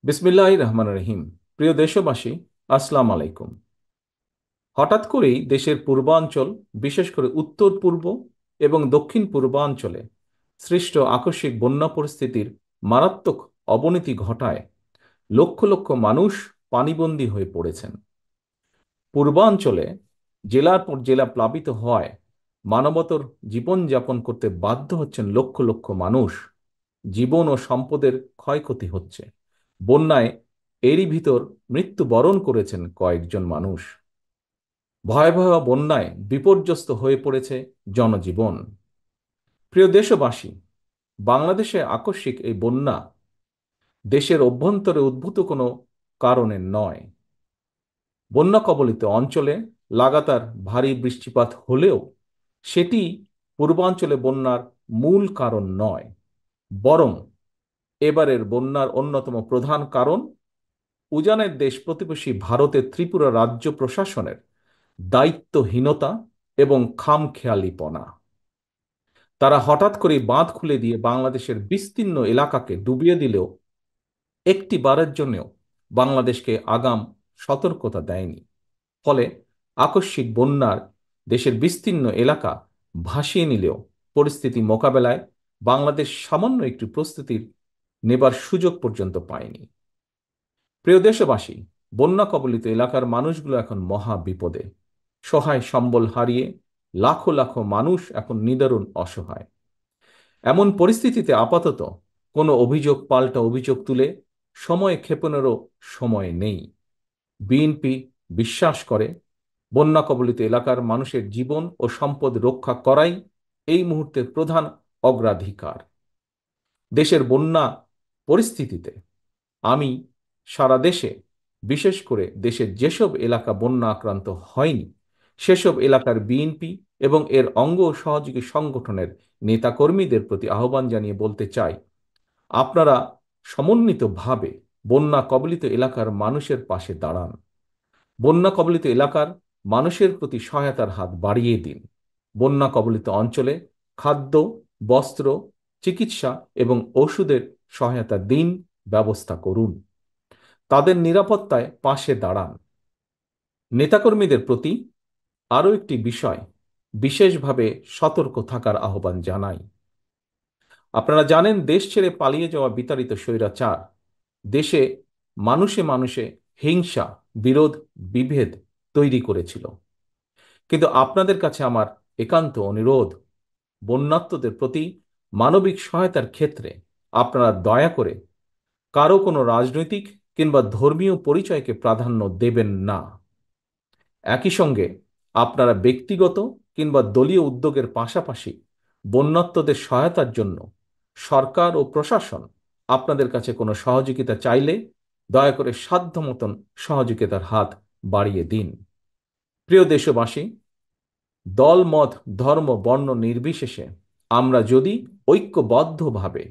বিসমিল্লাহির রহমানির রহিম। প্রিয় দেশবাসী, আসসালামু আলাইকুম। হঠাৎ করেই দেশের পূর্বাঞ্চল, বিশেষ করে উত্তর পূর্ব এবং দক্ষিণ পূর্বাঞ্চলে সৃষ্ট আকস্মিক বন্যা পরিস্থিতির মারাত্মক অবনতি ঘটায় লক্ষ লক্ষ মানুষ পানিবন্দী হয়ে পড়েছেন। পূর্বাঞ্চলে জেলার পর জেলা প্লাবিত হওয়ায় মানবতর জীবনযাপন করতে বাধ্য হচ্ছেন লক্ষ লক্ষ মানুষ। জীবন ও সম্পদের ক্ষয়ক্ষতি হচ্ছে। বন্যায় এরই ভিতর মৃত্যুবরণ করেছেন কয়েকজন মানুষ। ভয়াবহ বন্যায় বিপর্যস্ত হয়ে পড়েছে জনজীবন। প্রিয় দেশবাসী, বাংলাদেশে আকস্মিক এই বন্যা দেশের অভ্যন্তরে উদ্ভূত কোনো কারণে নয়। বন্যা কবলিত অঞ্চলে লাগাতার ভারী বৃষ্টিপাত হলেও সেটি পূর্বাঞ্চলে বন্যার মূল কারণ নয়। বরং এবারের বন্যার অন্যতম প্রধান কারণ উজানের দেশ প্রতিবেশী ভারতের ত্রিপুরা রাজ্য প্রশাসনের দায়িত্বহীনতা এবং খামখেয়ালিপনা। তারা হঠাৎ করে বাঁধ খুলে দিয়ে বাংলাদেশের বিস্তীর্ণ এলাকাকে ডুবিয়ে দিলেও একটি বারের জন্যও বাংলাদেশকে আগাম সতর্কতা দেয়নি। ফলে আকস্মিক বন্যার দেশের বিস্তীর্ণ এলাকা ভাসিয়ে নিলেও পরিস্থিতি মোকাবেলায় বাংলাদেশ সামান্য একটু প্রস্তুতির নেবার সুযোগ পর্যন্ত পায়নি। প্রিয় দেশবাসী, বন্যা কবলিত এলাকার মানুষগুলো এখন মহা বিপদে। সহায় সম্বল হারিয়ে লাখো লাখো মানুষ এখন নিদারুণ অসহায়। এমন পরিস্থিতিতে আপাতত কোনো অভিযোগ পাল্টা অভিযোগ তুলে সময় ক্ষেপণেরও সময় নেই। বিএনপি বিশ্বাস করে বন্যা কবলিত এলাকার মানুষের জীবন ও সম্পদ রক্ষা করাই এই মুহূর্তের প্রধান অগ্রাধিকার। দেশের বন্যা পরিস্থিতিতে আমি সারা দেশে, বিশেষ করে দেশের যেসব এলাকা বন্যা আক্রান্ত হয়নি সেসব এলাকার বিএনপি এবং এর অঙ্গ ও সহযোগী সংগঠনের নেতাকর্মীদের প্রতি আহ্বান জানিয়ে বলতে চাই, আপনারা সমন্বিতভাবে বন্যা কবলিত এলাকার মানুষের পাশে দাঁড়ান। বন্যা কবলিত এলাকার মানুষের প্রতি সহায়তার হাত বাড়িয়ে দিন। বন্যা কবলিত অঞ্চলে খাদ্য, বস্ত্র, চিকিৎসা এবং ওষুধের সহায়তা দিন, ব্যবস্থা করুন। তাদের নিরাপত্তায় পাশে দাঁড়ান। নেতাকর্মীদের প্রতি আরও একটি বিষয় বিশেষভাবে সতর্ক থাকার আহ্বান জানাই। আপনারা জানেন, দেশ ছেড়ে পালিয়ে যাওয়া বিতাড়িত স্বৈরাচার দেশে মানুষে মানুষে হিংসা, বিরোধ, বিভেদ তৈরি করেছিল। কিন্তু আপনাদের কাছে আমার একান্ত অনুরোধ, বন্যার্তদের প্রতি মানবিক সহায়তার ক্ষেত্রে আপনারা দয়া করে কারো কোনো রাজনৈতিক কিংবা ধর্মীয় পরিচয়কে প্রাধান্য দেবেন না। একই সঙ্গে আপনারা ব্যক্তিগত কিংবা দলীয় উদ্যোগের পাশাপাশি বন্যার্তদের সহায়তার জন্য সরকার ও প্রশাসন আপনাদের কাছে কোনো সহযোগিতা চাইলে দয়া করে সাধ্য মতন সহযোগিতার হাত বাড়িয়ে দিন। প্রিয় দেশবাসী, দল, মত, ধর্ম, বর্ণ নির্বিশেষে আমরা যদি ঐক্যবদ্ধভাবে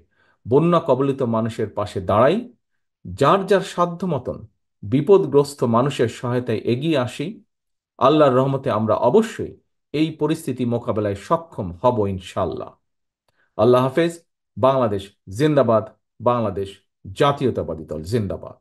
বন্যা কবলিত মানুষের পাশে দাঁড়াই, যার যার সাধ্য মতন বিপদগ্রস্ত মানুষের সহায়তায় এগিয়ে আসি, আল্লাহর রহমতে আমরা অবশ্যই এই পরিস্থিতি মোকাবেলায় সক্ষম হব ইনশাল্লাহ। আল্লাহ হাফেজ। বাংলাদেশ জিন্দাবাদ। বাংলাদেশ জাতীয়তাবাদী দল জিন্দাবাদ।